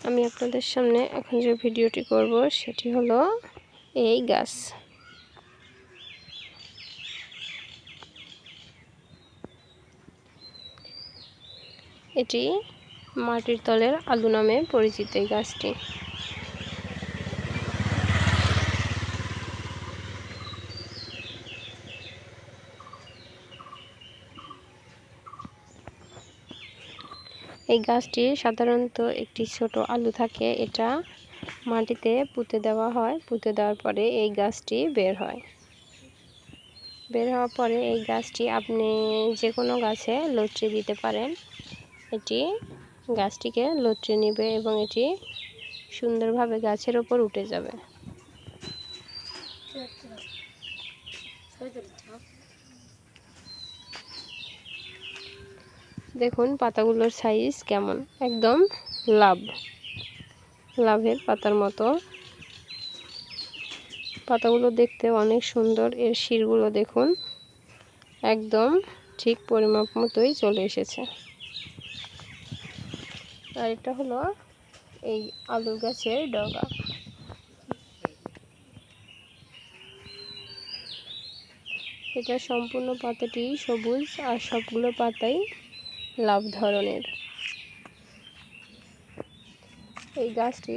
আমি আপনাদের সামনে এখন যে ভিডিওটি করব সেটি হলো এই গাছ। এটি মাটির তলের আলু নামে পরিচিত এই গাছটি। এই গাছটি সাধারণত একটি ছোট আলু থাকে, এটা মাটিতে পুঁতে দেওয়া হয়। পুঁতে দেওয়ার পরে এই গাছটি বের হয়। বের হওয়ার পরে এই গাছটি আপনি যে কোনো গাছে লটকে দিতে পারেন। এটি গাছটিকে লটকে নেবে এবং এটি সুন্দরভাবে গাছের ওপর উঠে যাবে। দেখুন পাতাগুলোর সাইজ কেমন, একদম লাভের পাতার মতো। পাতাগুলো দেখতে অনেক সুন্দর। এর শিরগুলো দেখুন, একদম ঠিক পরিমাপ মতোই চলে এসেছে। আর এটা হলো এই আলু গাছের ডগা। এটা সম্পূর্ণ পাতাটি সবুজ আর সবগুলো পাতাই লাভ ধরনের। এই গাছটি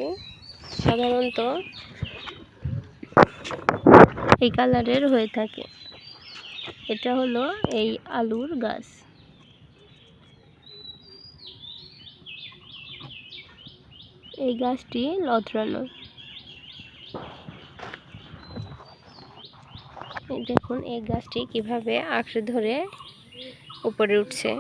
সাধারণত এই কালারের হয়ে থাকে। এটা হলো এই আলুর গাছ। এই গাছটি লথরানো। দেখুন এই গাছটি কিভাবে আঁকড়ে ধরে উপরে উঠছে।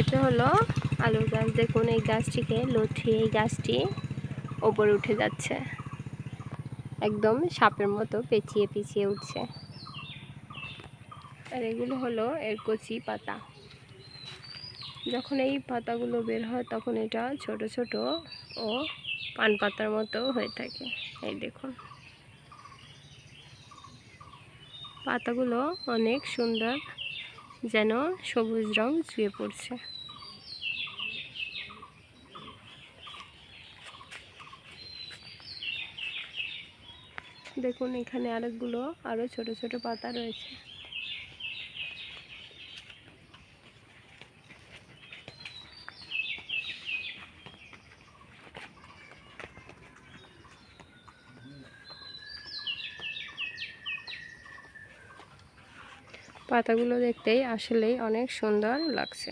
এটা হলো আলুর গাছ। দেখুন এই গাছটিকে লঠিয়ে এই গাছটি ওপরে উঠে যাচ্ছে, একদম সাপের মতো পেঁচিয়ে পিছিয়ে উঠছে। আর এগুলো হলো এর কচি পাতা। যখন এই পাতাগুলো বের হয় তখন এটা ছোট ছোট ও পান পাতার মতো হয়ে থাকে। এই দেখুন পাতাগুলো অনেক সুন্দর, যেন সবুজ রং ছুঁয়ে পড়ছে। দেখুন এখানে আরেকগুলো আরো ছোট ছোট পাতা রয়েছে। পাতাগুলো দেখতেই আসলেই অনেক সুন্দর লাগছে।